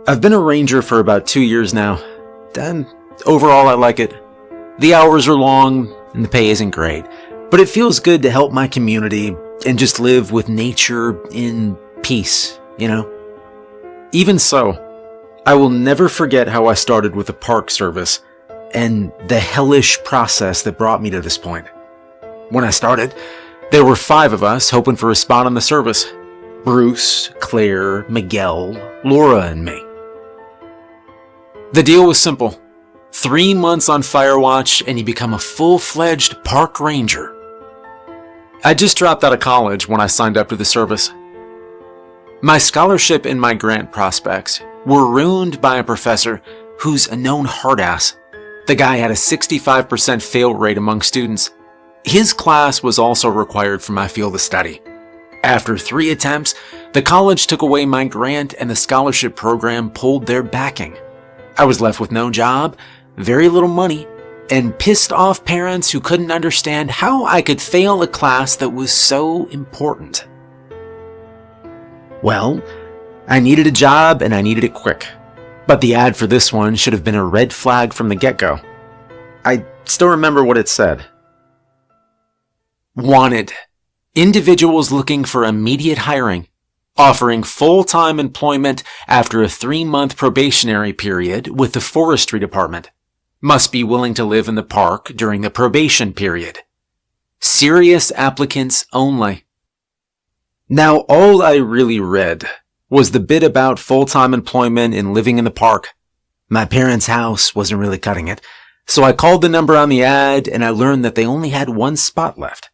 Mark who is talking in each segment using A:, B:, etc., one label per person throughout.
A: I've been a ranger for about 2 years now, and overall I like it. The hours are long, and the pay isn't great, but it feels good to help my community and just live with nature in peace, you know? Even so, I will never forget how I started with the park service and the hellish process that brought me to this point. When I started, there were 5 of us hoping for a spot on the service. Bruce, Claire, Miguel, Laura, and me. The deal was simple. 3 months on fire watch and you become a full-fledged park ranger. I just dropped out of college when I signed up to the service. My scholarship and my grant prospects were ruined by a professor who's a known hard-ass. The guy had a 65% fail rate among students. His class was also required for my field of study. After 3 attempts, the college took away my grant and the scholarship program pulled their backing. I was left with no job, very little money, and pissed off parents who couldn't understand how I could fail a class that was so important. Well, I needed a job and I needed it quick. But the ad for this one should have been a red flag from the get-go. I still remember what it said. Wanted. Individuals looking for immediate hiring. Offering full-time employment after a 3-month probationary period with the forestry department. Must be willing to live in the park during the probation period. Serious applicants only. Now, all I really read was the bit about full-time employment and living in the park. My parents' house wasn't really cutting it, so I called the number on the ad and I learned that they only had 1 spot left.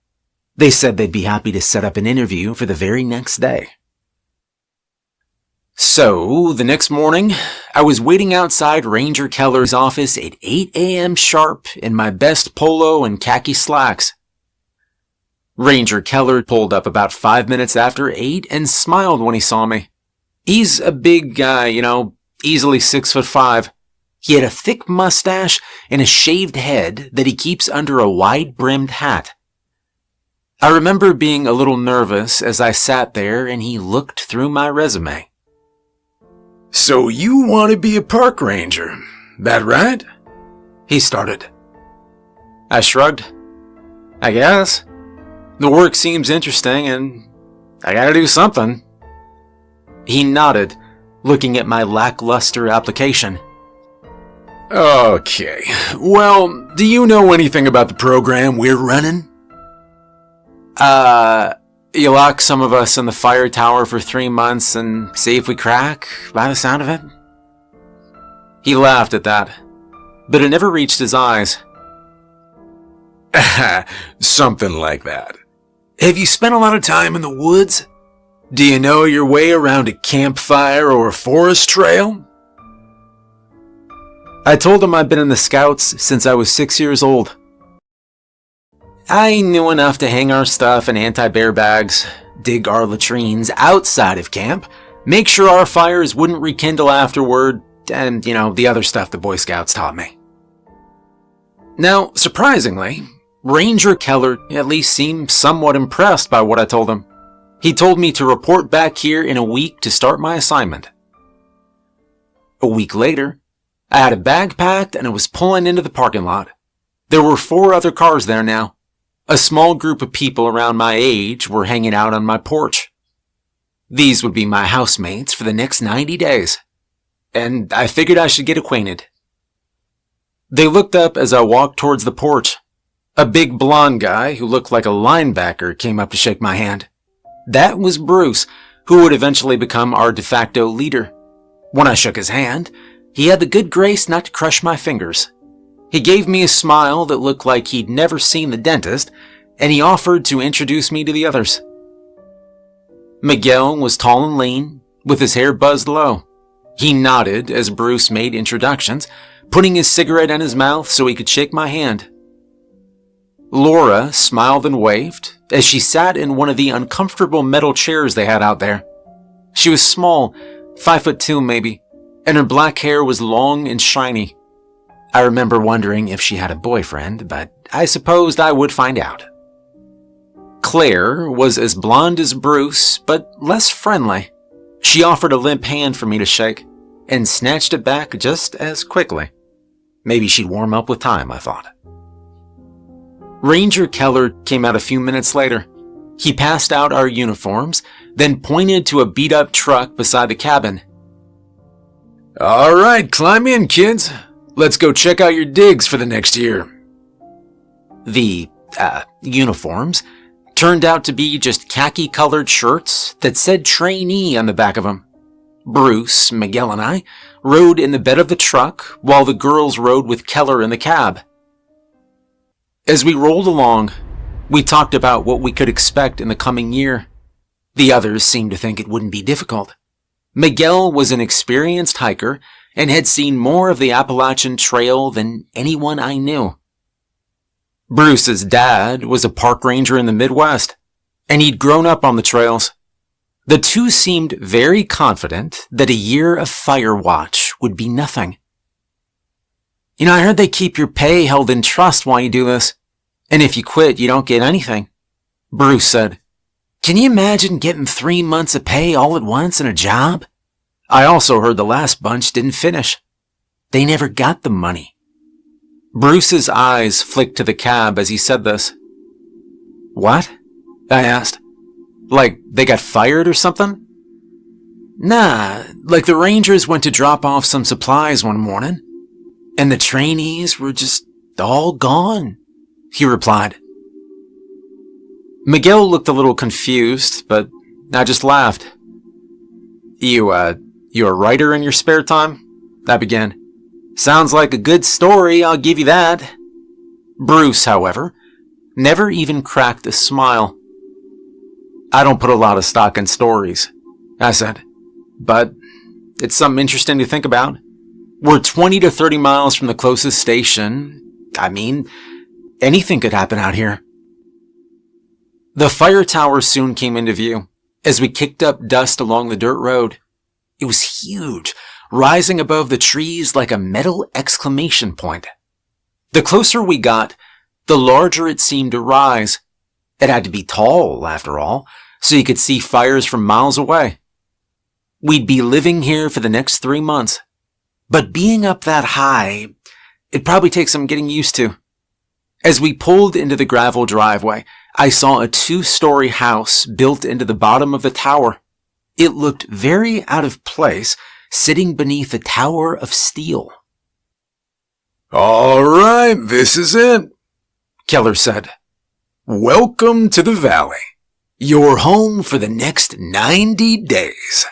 A: They said they'd be happy to set up an interview for the very next day. So, the next morning, I was waiting outside Ranger Keller's office at 8 a.m. sharp in my best polo and khaki slacks. Ranger Keller pulled up about 5 minutes after 8 and smiled when he saw me. He's a big guy, easily 6'5". He had a thick mustache and a shaved head that he keeps under a wide-brimmed hat. I remember being a little nervous as I sat there and he looked through my resume. "So you want to be a park ranger, that right?" he started. I shrugged. "I guess. The work seems interesting and I gotta do something." He nodded, looking at my lackluster application. "Okay, well, do you know anything about the program we're running?" You lock some of us in the fire tower for 3 months and see if we crack, by the sound of it." He laughed at that, but it never reached his eyes. "Something like that. Have you spent a lot of time in the woods? Do you know your way around a campfire or a forest trail?" I told him I'd been in the Scouts since I was 6 years old. I knew enough to hang our stuff in anti-bear bags, dig our latrines outside of camp, make sure our fires wouldn't rekindle afterward, and, the other stuff the Boy Scouts taught me. Now, surprisingly, Ranger Keller at least seemed somewhat impressed by what I told him. He told me to report back here in a week to start my assignment. A week later, I had a bag packed and I was pulling into the parking lot. There were 4 other cars there now. A small group of people around my age were hanging out on my porch. These would be my housemates for the next 90 days. And I figured I should get acquainted. They looked up as I walked towards the porch. A big blonde guy who looked like a linebacker came up to shake my hand. That was Bruce, who would eventually become our de facto leader. When I shook his hand, he had the good grace not to crush my fingers. He gave me a smile that looked like he'd never seen the dentist, and he offered to introduce me to the others. Miguel was tall and lean, with his hair buzzed low. He nodded as Bruce made introductions, putting his cigarette in his mouth so he could shake my hand. Laura smiled and waved as she sat in one of the uncomfortable metal chairs they had out there. She was small, 5'2" maybe, and her black hair was long and shiny. I remember wondering if she had a boyfriend, but I supposed I would find out. Claire was as blonde as Bruce, but less friendly. She offered a limp hand for me to shake, and snatched it back just as quickly. Maybe she'd warm up with time, I thought. Ranger Keller came out a few minutes later. He passed out our uniforms, then pointed to a beat-up truck beside the cabin. "All right, climb in, kids. Let's go check out your digs for the next year." The, uniforms turned out to be just khaki-colored shirts that said trainee on the back of them. Bruce, Miguel, and I rode in the bed of the truck while the girls rode with Keller in the cab. As we rolled along, we talked about what we could expect in the coming year. The others seemed to think it wouldn't be difficult. Miguel was an experienced hiker and had seen more of the Appalachian Trail than anyone I knew. Bruce's dad was a park ranger in the Midwest, and he'd grown up on the trails. The two seemed very confident that a year of fire watch would be nothing. "You know, I heard they keep your pay held in trust while you do this, and if you quit, you don't get anything," Bruce said. "Can you imagine getting 3 months of pay all at once in a job? I also heard the last bunch didn't finish. They never got the money." Bruce's eyes flicked to the cab as he said this. "What?" I asked. "Like they got fired or something?" "Nah, like the Rangers went to drop off some supplies one morning, and the trainees were just all gone," he replied. Miguel looked a little confused, but I just laughed. You a writer in your spare time?" I began. "Sounds like a good story, I'll give you that." Bruce, however, never even cracked a smile. "I don't put a lot of stock in stories," I said, "but it's something interesting to think about. We're 20 to 30 miles from the closest station. I mean, anything could happen out here." The fire tower soon came into view as we kicked up dust along the dirt road. It was huge, rising above the trees like a metal exclamation point. The closer we got, the larger it seemed to rise. It had to be tall, after all, so you could see fires from miles away. We'd be living here for the next 3 months, but being up that high, it'd probably take some getting used to. As we pulled into the gravel driveway, I saw a 2-story house built into the bottom of the tower. It looked very out of place, sitting beneath a tower of steel. "All right, this is it," Keller said. "Welcome to the valley. Your home for the next 90 days.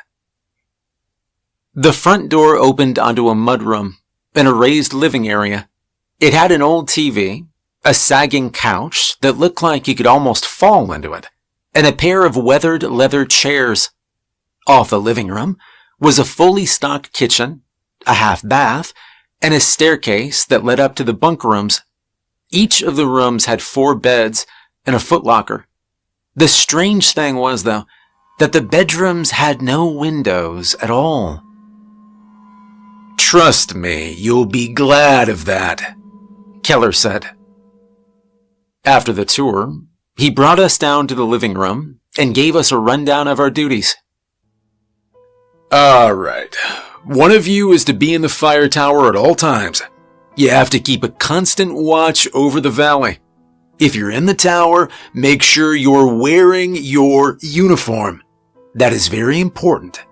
A: The front door opened onto a mudroom and a raised living area. It had an old TV, a sagging couch that looked like you could almost fall into it, and a pair of weathered leather chairs. Off the living room was a fully stocked kitchen, a half bath, and a staircase that led up to the bunk rooms. Each of the rooms had 4 beds and a footlocker. The strange thing was, though, that the bedrooms had no windows at all. "Trust me, you'll be glad of that," Keller said. After the tour, he brought us down to the living room and gave us a rundown of our duties. "All right, one of you is to be in the fire tower at all times. You have to keep a constant watch over the valley. If you're in the tower, make sure you're wearing your uniform. That is very important.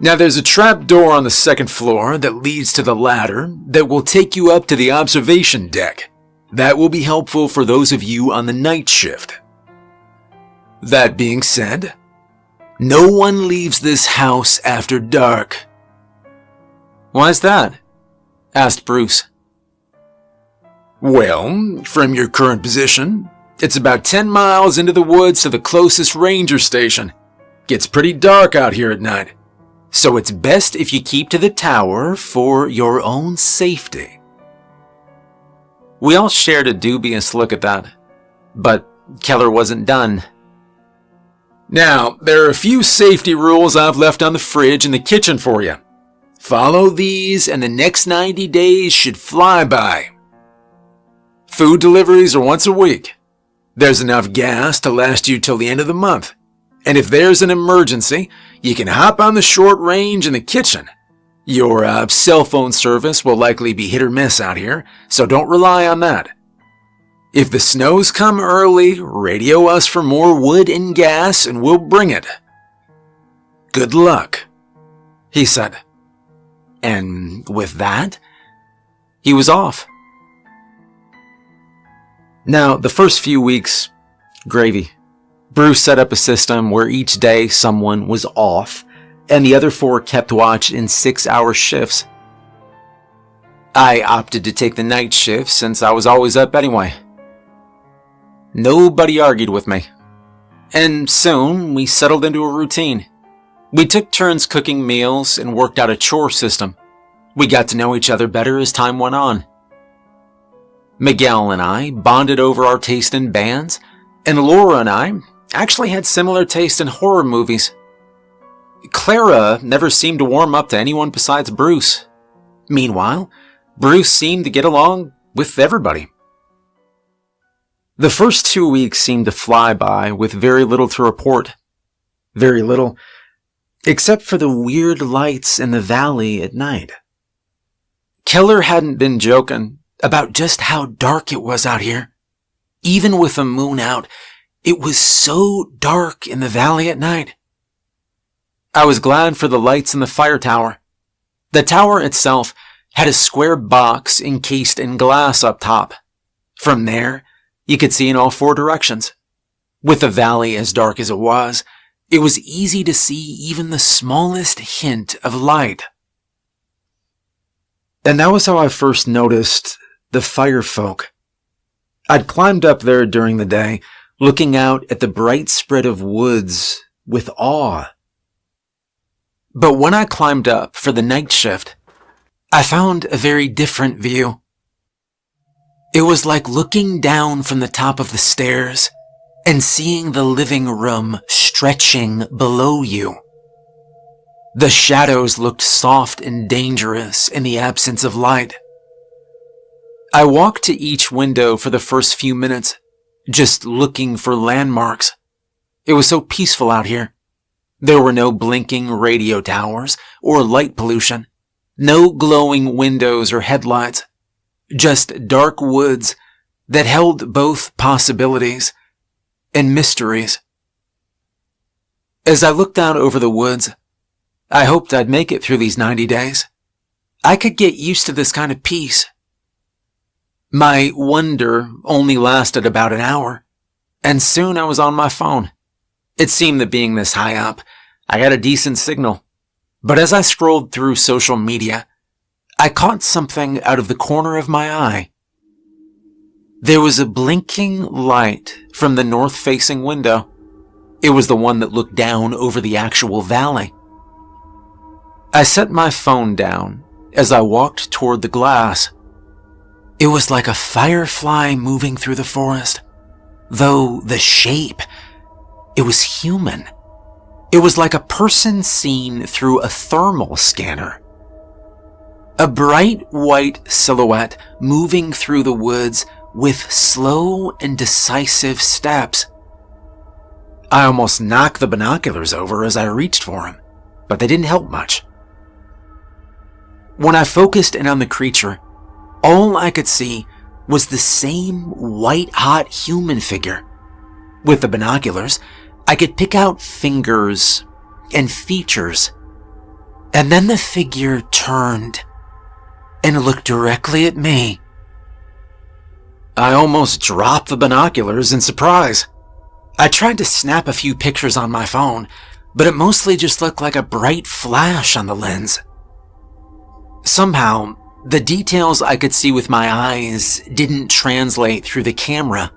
A: Now there's a trap door on the 2nd floor that leads to the ladder that will take you up to the observation deck. That will be helpful for those of you on the night shift. That being said, no one leaves this house after dark." "Why's that?" asked Bruce. "Well, from your current position, it's about 10 miles into the woods to the closest ranger station. Gets pretty dark out here at night, so it's best if you keep to the tower for your own safety." We all shared a dubious look at that, but Keller wasn't done. "Now, there are a few safety rules I've left on the fridge in the kitchen for you. Follow these and the next 90 days should fly by. Food deliveries are once a week. There's enough gas to last you till the end of the month. And if there's an emergency, you can hop on the short range in the kitchen Your cell phone service will likely be hit or miss out here, so don't rely on that. If the snows come early, radio us for more wood and gas and we'll bring it. Good luck, he said. And with that, he was off. Now, the first few weeks, gravy. Bruce set up a system where each day someone was off, and the other 4 kept watch in 6-hour shifts. I opted to take the night shift since I was always up anyway. Nobody argued with me. And soon, we settled into a routine. We took turns cooking meals and worked out a chore system. We got to know each other better as time went on. Miguel and I bonded over our taste in bands, and Laura and I actually had similar taste in horror movies. Clara never seemed to warm up to anyone besides Bruce. Meanwhile, Bruce seemed to get along with everybody. The first 2 weeks seemed to fly by with very little to report. Very little, except for the weird lights in the valley at night. Keller hadn't been joking about just how dark it was out here. Even with the moon out, it was so dark in the valley at night. I was glad for the lights in the fire tower. The tower itself had a square box encased in glass up top. From there, you could see in all 4 directions. With the valley as dark as it was easy to see even the smallest hint of light. And that was how I first noticed the firefolk. I'd climbed up there during the day, looking out at the bright spread of woods with awe. But when I climbed up for the night shift, I found a very different view. It was like looking down from the top of the stairs and seeing the living room stretching below you. The shadows looked soft and dangerous in the absence of light. I walked to each window for the first few minutes, just looking for landmarks. It was so peaceful out here. There were no blinking radio towers or light pollution, no glowing windows or headlights, just dark woods that held both possibilities and mysteries. As I looked out over the woods, I hoped I'd make it through these 90 days. I could get used to this kind of peace. My wonder only lasted about an hour, and soon I was on my phone. It seemed that being this high up, I had a decent signal. But as I scrolled through social media, I caught something out of the corner of my eye. There was a blinking light from the north-facing window. It was the one that looked down over the actual valley. I set my phone down as I walked toward the glass. It was like a firefly moving through the forest, though the shape, it was human. It was like a person seen through a thermal scanner. A bright white silhouette moving through the woods with slow and decisive steps. I almost knocked the binoculars over as I reached for them, but they didn't help much. When I focused in on the creature, all I could see was the same white-hot human figure. With the binoculars, I could pick out fingers and features. And then the figure turned and looked directly at me. I almost dropped the binoculars in surprise. I tried to snap a few pictures on my phone, but it mostly just looked like a bright flash on the lens. Somehow, the details I could see with my eyes didn't translate through the camera.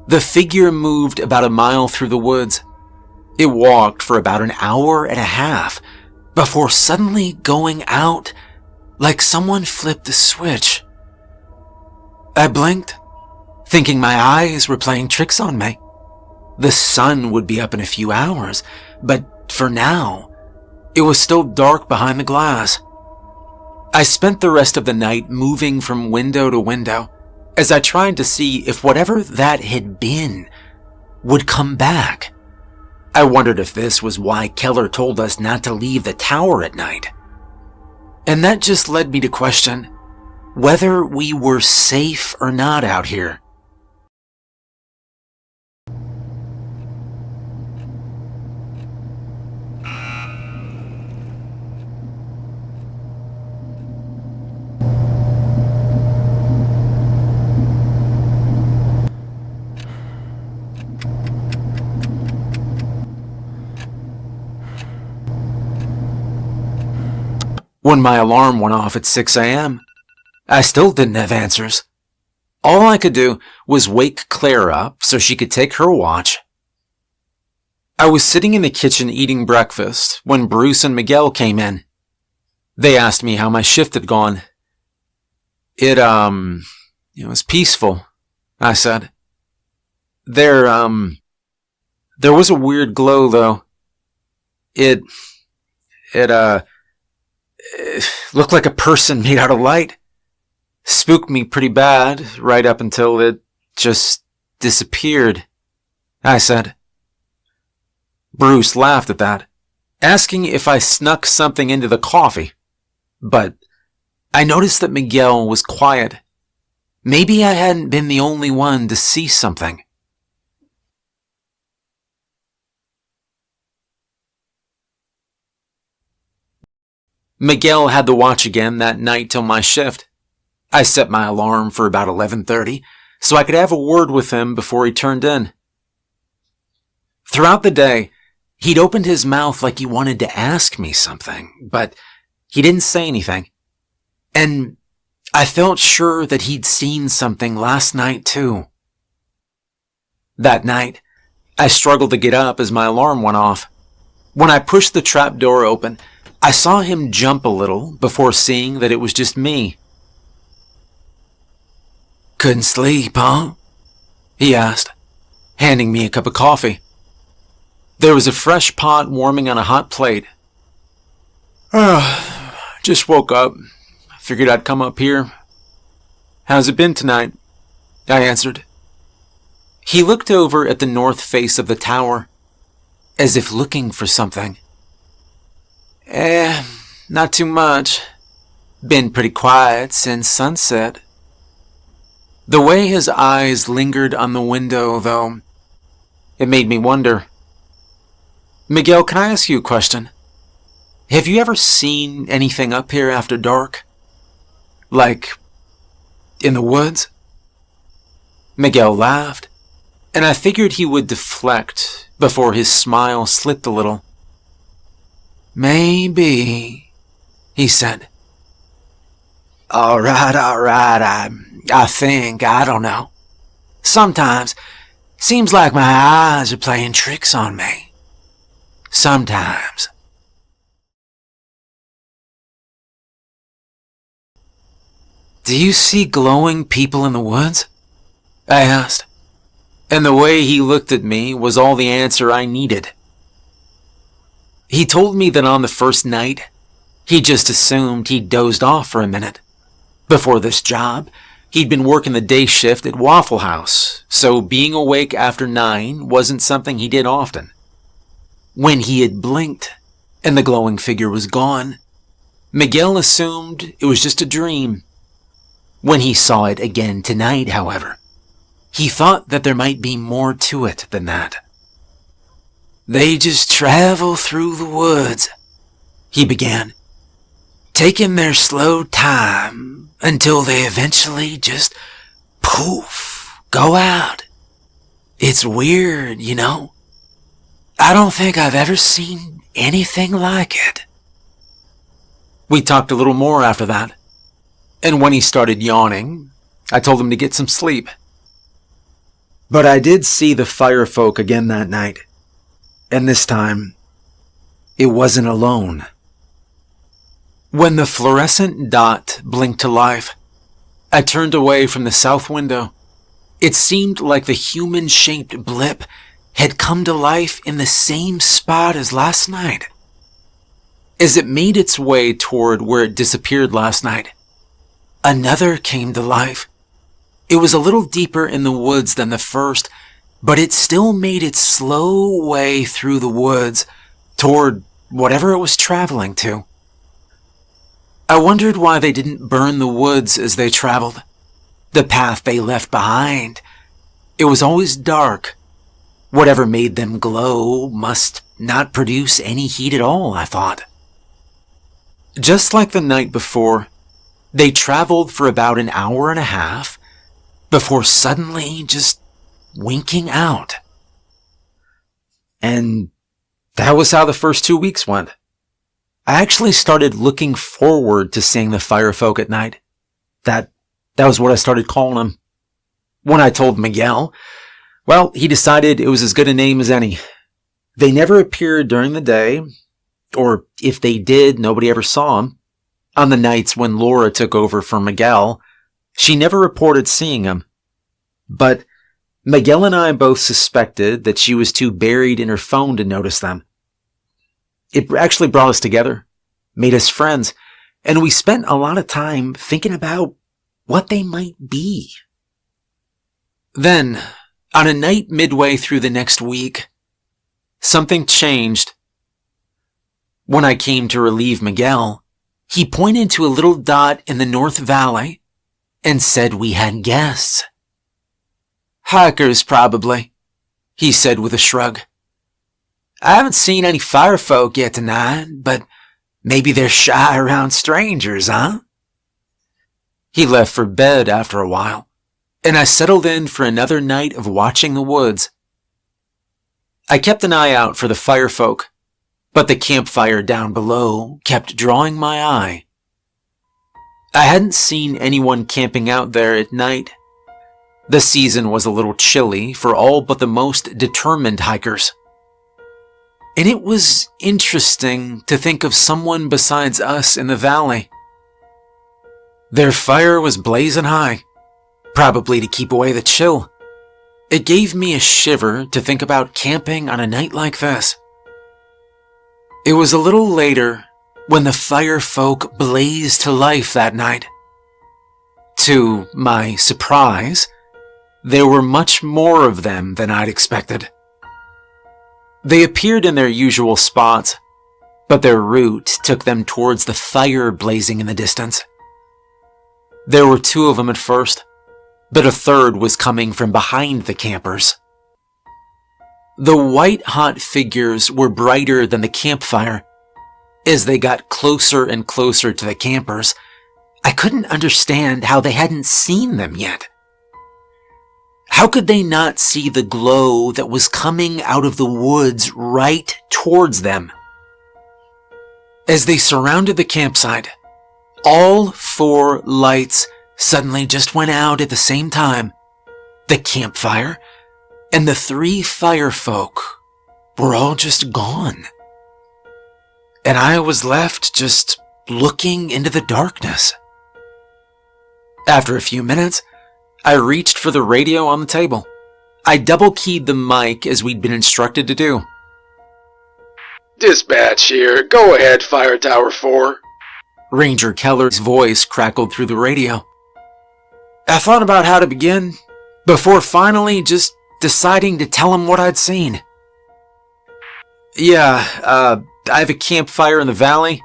A: The figure moved about a mile through the woods. It walked for about an hour and a half before suddenly going out like someone flipped a switch. I blinked, thinking my eyes were playing tricks on me. The sun would be up in a few hours, but for now, it was still dark behind the glass. I spent the rest of the night moving from window to window as I tried to see if whatever that had been would come back. I wondered if this was why Keller told us not to leave the tower at night. And that just led me to question whether we were safe or not out here. When my alarm went off at 6 a.m., I still didn't have answers. All I could do was wake Claire up so she could take her watch. I was sitting in the kitchen eating breakfast when Bruce and Miguel came in. They asked me how my shift had gone. It was peaceful, I said. There was a weird glow, though. It looked like a person made out of light. Spooked me pretty bad, right up until it just disappeared, I said. Bruce laughed at that, asking if I snuck something into the coffee. But I noticed that Miguel was quiet. Maybe I hadn't been the only one to see something. Miguel had the watch again that night till my shift. I set my alarm for about 11:30 so I could have a word with him before he turned in. Throughout the day, he'd opened his mouth like he wanted to ask me something, but he didn't say anything. And I felt sure that he'd seen something last night too. That night, I struggled to get up as my alarm went off. When I pushed the trap door open, I saw him jump a little before seeing that it was just me. "Couldn't sleep, huh?" he asked, handing me a cup of coffee. There was a fresh pot warming on a hot plate. Just woke up. Figured I'd come up here. "How's it been tonight?" I answered. He looked over at the north face of the tower, as if looking for something. Not too much. Been pretty quiet since sunset." The way his eyes lingered on the window, though, it made me wonder. "Miguel, can I ask you a question? Have you ever seen anything up here after dark? Like, in the woods?" Miguel laughed, and I figured he would deflect before his smile slipped a little. "Maybe," he said. All right, I think, I don't know. Sometimes, seems like my eyes are playing tricks on me. Sometimes." "Do you see glowing people in the woods?" I asked, and the way he looked at me was all the answer I needed. He told me that on the first night, he just assumed he'd dozed off for a minute. Before this job, he'd been working the day shift at Waffle House, so being awake after 9 wasn't something he did often. When he had blinked and the glowing figure was gone, Miguel assumed it was just a dream. When he saw it again tonight, however, he thought that there might be more to it than that. "They just travel through the woods," he began, "taking their slow time until they eventually just poof, go out. It's weird, you know. I don't think I've ever seen anything like it." We talked a little more after that, and when he started yawning, I told him to get some sleep. But I did see the firefolk again that night, and this time, it wasn't alone. When the fluorescent dot blinked to life, I turned away from the south window. It seemed like the human-shaped blip had come to life in the same spot as last night. As it made its way toward where it disappeared last night, another came to life. It was a little deeper in the woods than the first, but it still made its slow way through the woods toward whatever it was traveling to. I wondered why they didn't burn the woods as they traveled. The path they left behind. It was always dark. Whatever made them glow must not produce any heat at all, I thought. Just like the night before, they traveled for about an hour and a half before suddenly just winking out. And that was how the first 2 weeks went. I actually started looking forward to seeing the firefolk at night. That was what I started calling them. When I told Miguel, well, he decided it was as good a name as any. They never appeared during the day, or if they did, nobody ever saw them. On the nights when Laura took over for Miguel, she never reported seeing him. But Miguel and I both suspected that she was too buried in her phone to notice them. It actually brought us together, made us friends, and we spent a lot of time thinking about what they might be. Then, on a night midway through the next week, something changed. When I came to relieve Miguel, he pointed to a little dot in the North Valley and said we had guests. Hikers, probably, he said with a shrug. I haven't seen any firefolk yet tonight, but maybe they're shy around strangers, huh? He left for bed after a while, and I settled in for another night of watching the woods. I kept an eye out for the firefolk, but the campfire down below kept drawing my eye. I hadn't seen anyone camping out there at night. The season was a little chilly for all but the most determined hikers. And it was interesting to think of someone besides us in the valley. Their fire was blazing high, probably to keep away the chill. It gave me a shiver to think about camping on a night like this. It was a little later when the firefolk blazed to life that night. To my surprise, there were much more of them than I'd expected. They appeared in their usual spots, but their route took them towards the fire blazing in the distance. There were 2 of them at first, but a third was coming from behind the campers. The white-hot figures were brighter than the campfire. As they got closer and closer to the campers, I couldn't understand how they hadn't seen them yet. How could they not see the glow that was coming out of the woods right towards them? As they surrounded the campsite, all 4 lights suddenly just went out at the same time. The campfire and the 3 firefolk were all just gone. And I was left just looking into the darkness. After a few minutes, I reached for the radio on the table. I double-keyed the mic as we'd been instructed to do.
B: Dispatch here. Go ahead, Fire Tower 4.
A: Ranger Keller's voice crackled through the radio. I thought about how to begin, before finally just deciding to tell him what I'd seen. Yeah, I have a campfire in the valley,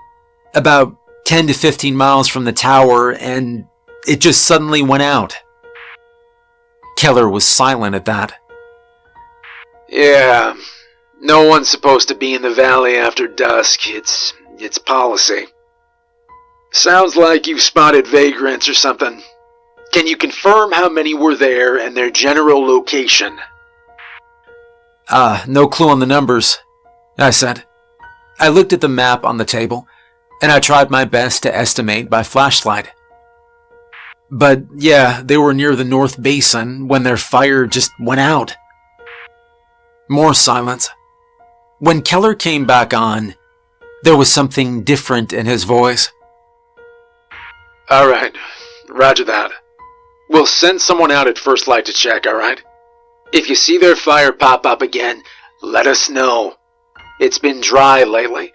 A: about 10 to 15 miles from the tower, and it just suddenly went out. Keller was silent at that.
B: Yeah, no one's supposed to be in the valley after dusk. It's policy. Sounds like you've spotted vagrants or something. Can you confirm how many were there and their general location?
A: No clue on the numbers, I said. I looked at the map on the table, and I tried my best to estimate by flashlight. But yeah, they were near the North Basin when their fire just went out. More silence. When Keller came back on, there was something different in his voice.
B: Alright, roger that. We'll send someone out at first light to check, alright? If you see their fire pop up again, let us know. It's been dry lately,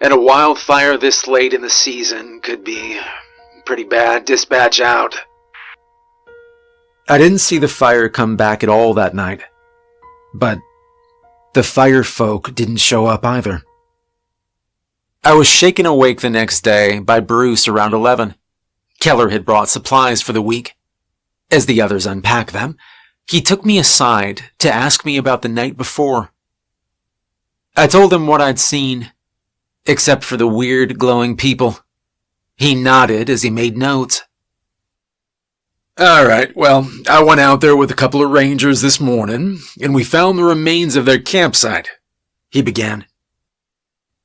B: and a wildfire this late in the season could be pretty bad. Dispatch out.
A: I didn't see the fire come back at all that night, but the firefolk didn't show up either. I was shaken awake the next day by Bruce around 11. Keller had brought supplies for the week. As the others unpacked them, he took me aside to ask me about the night before. I told him what I'd seen, except for the weird glowing people. He nodded as he made notes.
B: Alright, well, I went out there with a couple of rangers this morning, and we found the remains of their campsite, he began.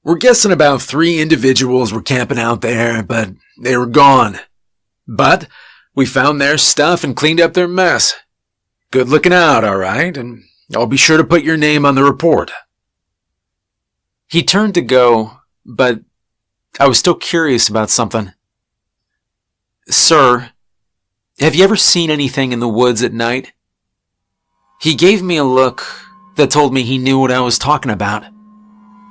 B: We're guessing about 3 individuals were camping out there, but they were gone. But we found their stuff and cleaned up their mess. Good looking out, alright, and I'll be sure to put your name on the report.
A: He turned to go, but I was still curious about something. Sir, have you ever seen anything in the woods at night? He gave me a look that told me he knew what I was talking about,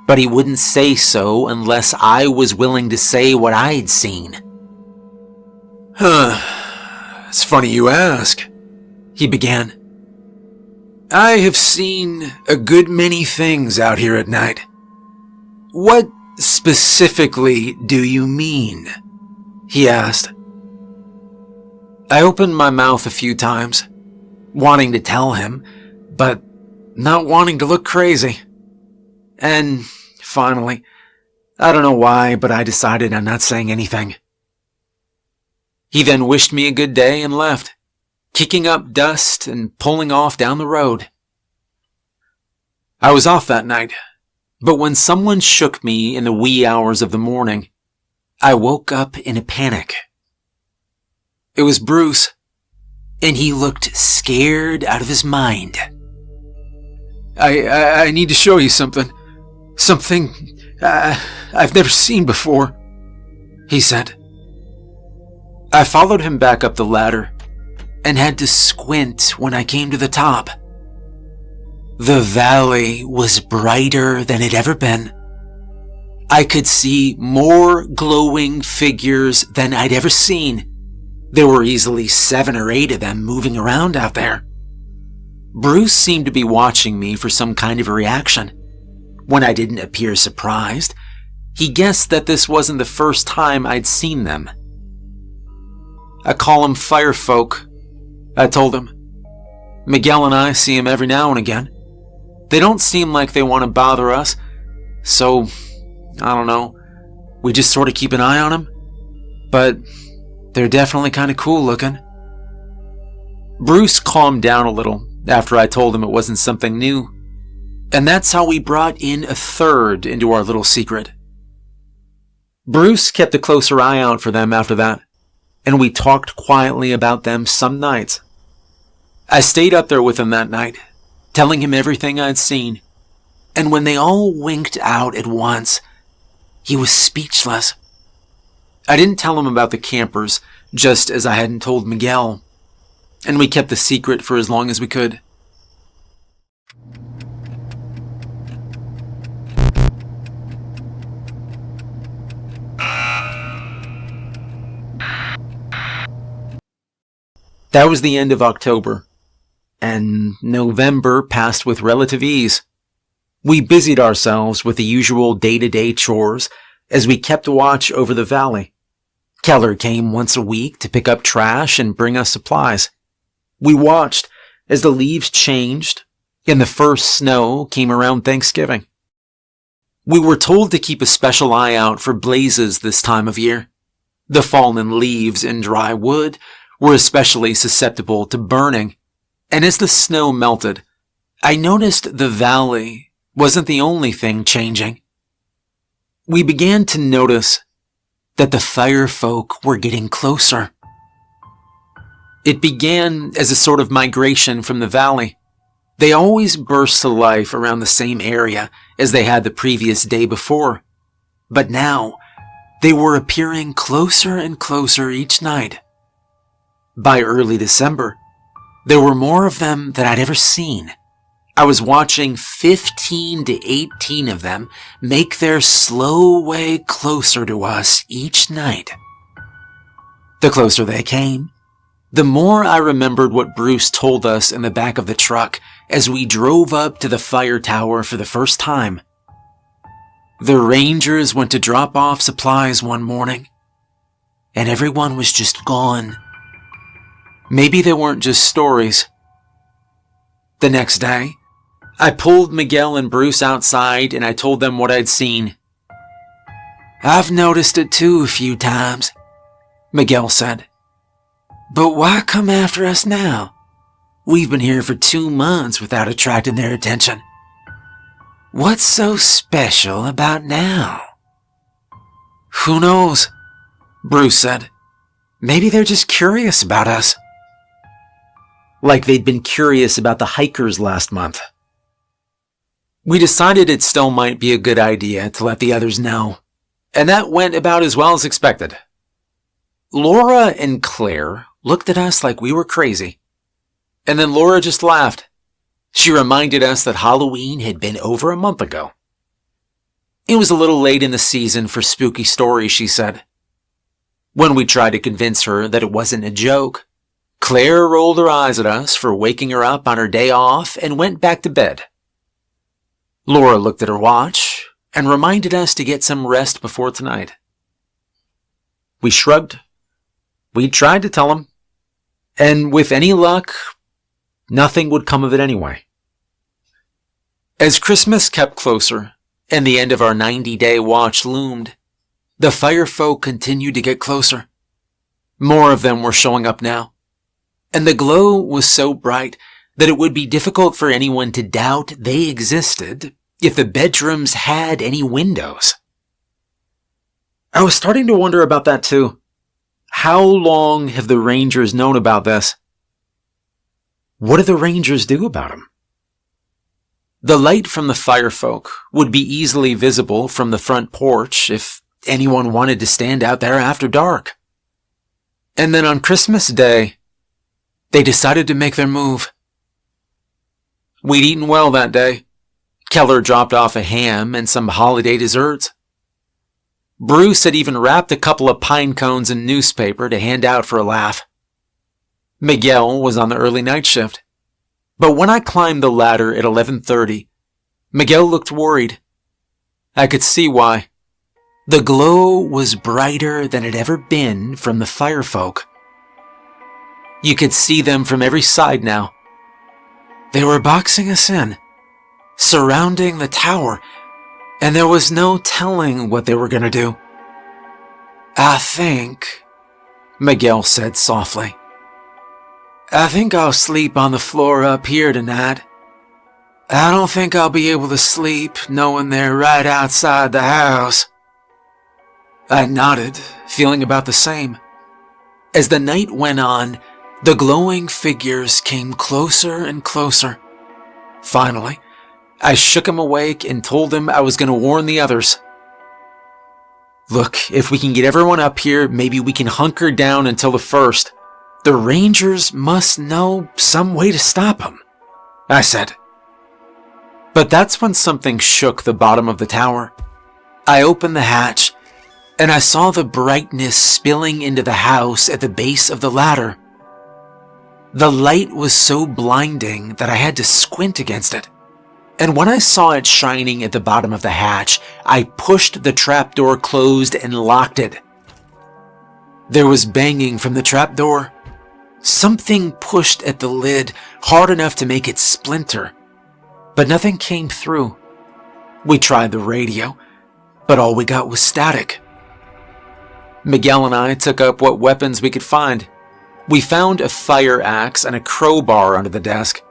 A: but he wouldn't say so unless I was willing to say what I'd seen.
B: It's funny you ask, he began. I have seen a good many things out here at night. What specifically do you mean? He asked.
A: I opened my mouth a few times, wanting to tell him, but not wanting to look crazy. And finally, I don't know why, but I decided I'm not saying anything. He then wished me a good day and left, kicking up dust and pulling off down the road. I was off that night, but when someone shook me in the wee hours of the morning, I woke up in a panic. It was Bruce, and he looked scared out of his mind.
B: I need to show you something. Something I've never seen before, he said.
A: I followed him back up the ladder and had to squint when I came to the top. The valley was brighter than it ever been. I could see more glowing figures than I'd ever seen. There were easily 7 or 8 of them moving around out there. Bruce seemed to be watching me for some kind of a reaction. When I didn't appear surprised, he guessed that this wasn't the first time I'd seen them. I call them firefolk, I told him. Miguel and I see them every now and again. They don't seem like they want to bother us, so, I don't know, we just sort of keep an eye on them. But they're definitely kind of cool looking. Bruce calmed down a little after I told him it wasn't something new, and that's how we brought in a third into our little secret. Bruce kept a closer eye out for them after that, and we talked quietly about them some nights. I stayed up there with him that night, telling him everything I'd seen, and when they all winked out at once, he was speechless. I didn't tell him about the campers, just as I hadn't told Miguel, and we kept the secret for as long as we could. That was the end of October, and November passed with relative ease. We busied ourselves with the usual day-to-day chores as we kept watch over the valley. Keller came once a week to pick up trash and bring us supplies. We watched as the leaves changed and the first snow came around Thanksgiving. We were told to keep a special eye out for blazes this time of year. The fallen leaves and dry wood were especially susceptible to burning, and as the snow melted, I noticed the valley wasn't the only thing changing. We began to notice that the firefolk were getting closer. It began as a sort of migration from the valley. They always burst to life around the same area as they had the previous day before, but now they were appearing closer and closer each night. By early December, there were more of them than I'd ever seen. I was watching 15 to 18 of them make their slow way closer to us each night. The closer they came, the more I remembered what Bruce told us in the back of the truck as we drove up to the fire tower for the first time. The Rangers went to drop off supplies one morning, and everyone was just gone. Maybe they weren't just stories. The next day, I pulled Miguel and Bruce outside and I told them what I'd seen. "I've noticed it too a few times," Miguel said. "But why come after us now? We've been here for 2 months without attracting their attention. What's so special about now?" "Who knows?" Bruce said. "Maybe they're just curious about us." Like they'd been curious about the hikers last month. We decided it still might be a good idea to let the others know, and that went about as well as expected. Laura and Claire looked at us like we were crazy, and then Laura just laughed. She reminded us that Halloween had been over a month ago. It was a little late in the season for spooky stories, she said. When we tried to convince her that it wasn't a joke, Claire rolled her eyes at us for waking her up on her day off and went back to bed. Laura looked at her watch and reminded us to get some rest before tonight. We shrugged. We tried to tell them, and with any luck, nothing would come of it anyway. As Christmas kept closer and the end of our 90-day watch loomed, the firefolk continued to get closer. More of them were showing up now, and the glow was so bright that it would be difficult for anyone to doubt they existed if the bedrooms had any windows. I was starting to wonder about that too. How long have the Rangers known about this? What do the Rangers do about them? The light from the firefolk would be easily visible from the front porch if anyone wanted to stand out there after dark. And then on Christmas Day, they decided to make their move. We'd eaten well that day. Keller dropped off a ham and some holiday desserts. Bruce had even wrapped a couple of pine cones in newspaper to hand out for a laugh. Miguel was on the early night shift. But when I climbed the ladder at 11:30, Miguel looked worried. I could see why. The glow was brighter than it had ever been from the firefolk. You could see them from every side now. They were boxing us in, surrounding the tower, and there was no telling what they were going to do. "I think," Miguel said softly, "I think I'll sleep on the floor up here tonight. I don't think I'll be able to sleep knowing they're right outside the house." I nodded, feeling about the same. As the night went on, the glowing figures came closer and closer. Finally, I shook him awake and told him I was going to warn the others. "Look, if we can get everyone up here, maybe we can hunker down until the first. The Rangers must know some way to stop them," I said. But that's when something shook the bottom of the tower. I opened the hatch, and I saw the brightness spilling into the house at the base of the ladder. The light was so blinding that I had to squint against it. And when I saw it shining at the bottom of the hatch, I pushed the trapdoor closed and locked it. There was banging from the trapdoor. Something pushed at the lid hard enough to make it splinter, but nothing came through. We tried the radio, but all we got was static. Miguel and I took up what weapons we could find. We found a fire axe and a crowbar under the desk,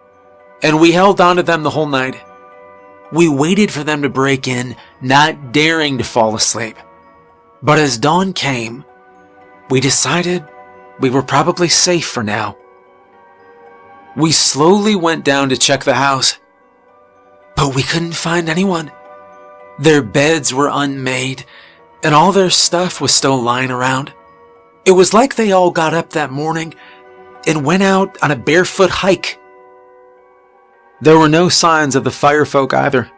A: and we held on to them the whole night. We waited for them to break in, not daring to fall asleep. But as dawn came, we decided we were probably safe for now. We slowly went down to check the house, but we couldn't find anyone. Their beds were unmade, and all their stuff was still lying around. It was like they all got up that morning and went out on a barefoot hike. There were no signs of the firefolk either.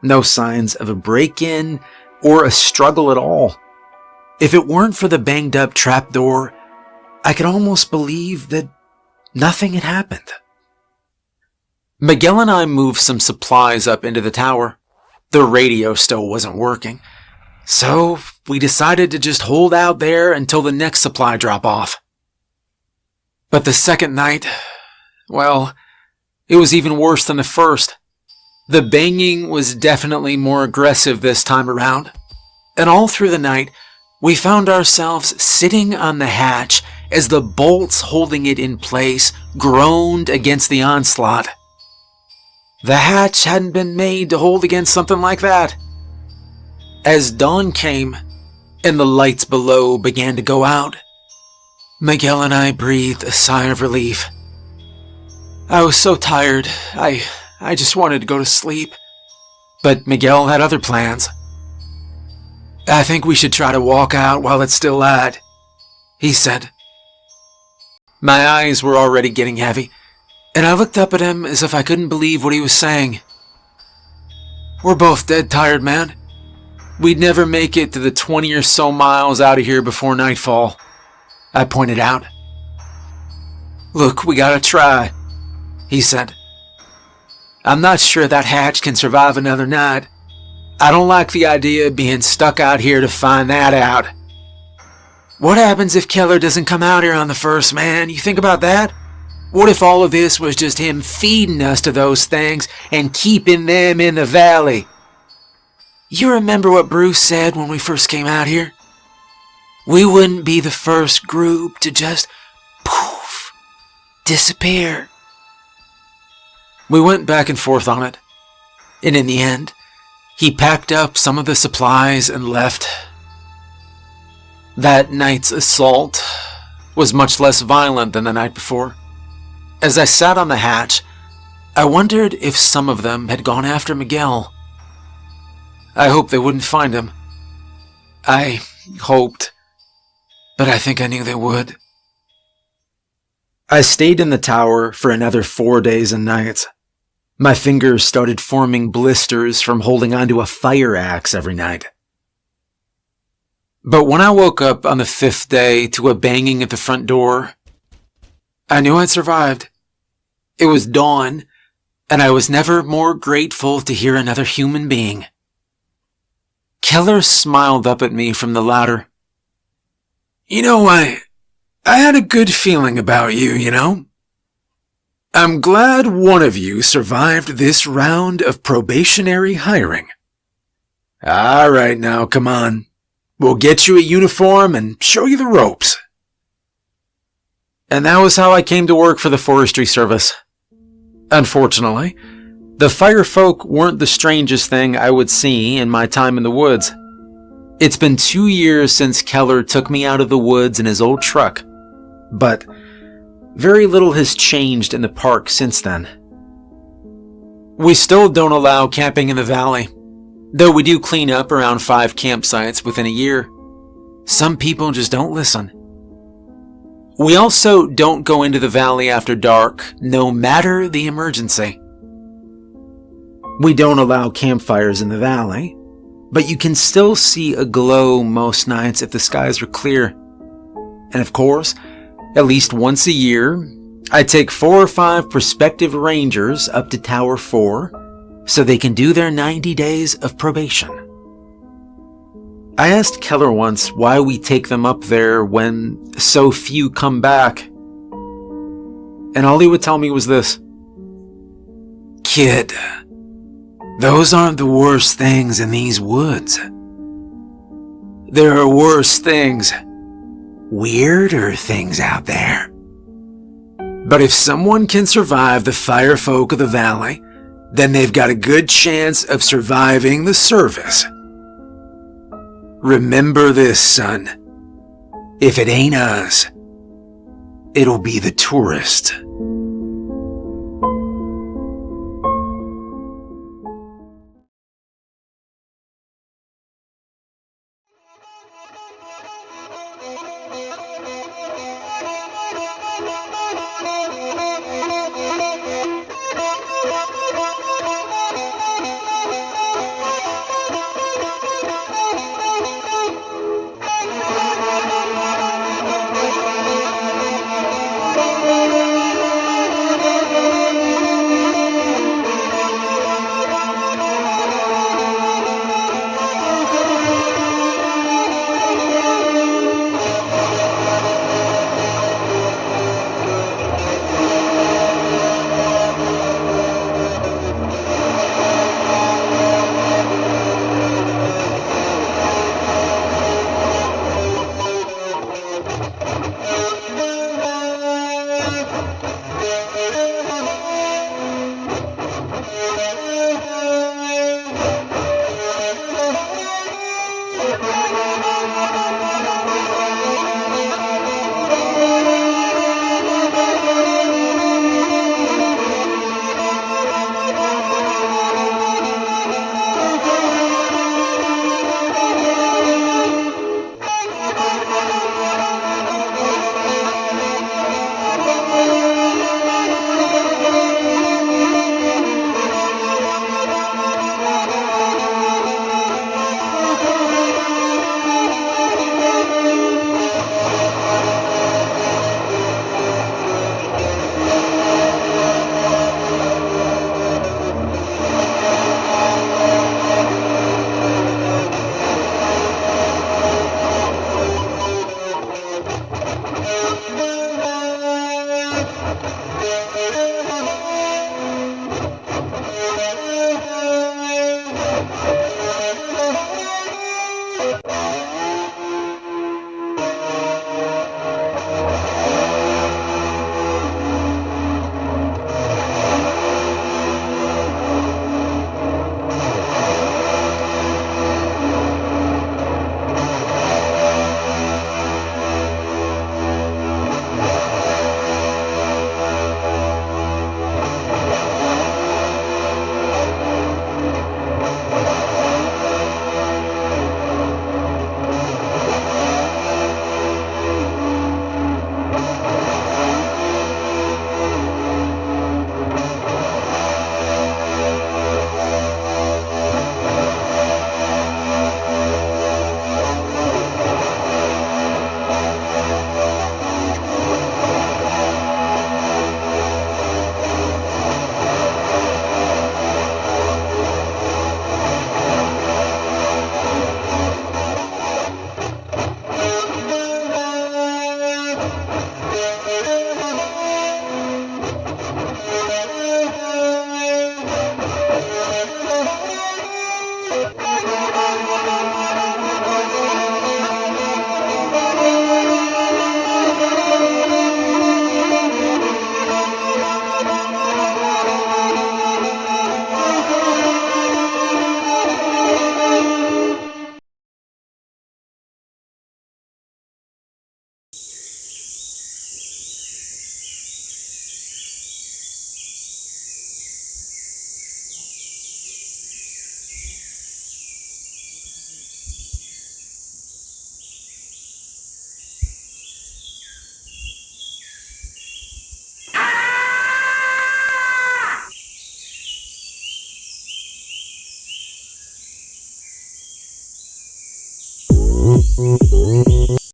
A: No signs of a break-in or a struggle at all. If it weren't for the banged-up trapdoor, I could almost believe that nothing had happened. Miguel and I moved some supplies up into the tower. The radio still wasn't working, so we decided to just hold out there until the next supply drop-off. But the second night, well, it was even worse than the first. The banging was definitely more aggressive this time around, and all through the night, we found ourselves sitting on the hatch as the bolts holding it in place groaned against the onslaught. The hatch hadn't been made to hold against something like that. As dawn came and the lights below began to go out, Miguel and I breathed a sigh of relief. I was so tired, I just wanted to go to sleep. But Miguel had other plans. I think we should try to walk out while it's still light, he said. My eyes were already getting heavy, and I looked up at him as if I couldn't believe what he was saying. We're both dead tired, man. We'd never make it to the 20 or so miles out of here before nightfall, I pointed out. Look, we gotta try, he said. I'm not sure that hatch can survive another night. I don't like the idea of being stuck out here to find that out. What happens if Keller doesn't come out here on the first, man? You think about that? What if all of this was just him feeding us to those things and keeping them in the valley? You remember what Bruce said when we first came out here? We wouldn't be the first group to just poof, disappear. We went back and forth on it, and in the end, he packed up some of the supplies and left. That night's assault was much less violent than the night before. As I sat on the hatch, I wondered if some of them had gone after Miguel. I hoped they wouldn't find him. I hoped, but I think I knew they would. I stayed in the tower for another 4 days and nights. My fingers started forming blisters from holding onto a fire axe every night. But when I woke up on the 5th day to a banging at the front door, I knew I'd survived. It was dawn, and I was never more grateful to hear another human being. Keller smiled up at me from the ladder. You know, I had a good feeling about you, you know? I'm glad one of you survived this round of probationary hiring. All right, now, come on. We'll get you a uniform and show you the ropes. And that was how I came to work for the Forestry Service. Unfortunately, the firefolk weren't the strangest thing I would see in my time in the woods. It's been 2 years since Keller took me out of the woods in his old truck, but very little has changed in the park since then. We still don't allow camping in the valley, though we do clean up around 5 campsites within a year. Some people just don't listen. We also don't go into the valley after dark, no matter the emergency. We don't allow campfires in the valley, but you can still see a glow most nights if the skies are clear. And of course, at least once a year, I take 4 or 5 prospective rangers up to Tower 4 so they can do their 90 days of probation. I asked Keller once why we take them up there when so few come back. And all he would tell me was this. Kid, those aren't the worst things in these woods. There are worse things, weirder things out there. But if someone can survive the firefolk of the valley, then they've got a good chance of surviving the service. Remember this, son. If it ain't us, it'll be the tourists.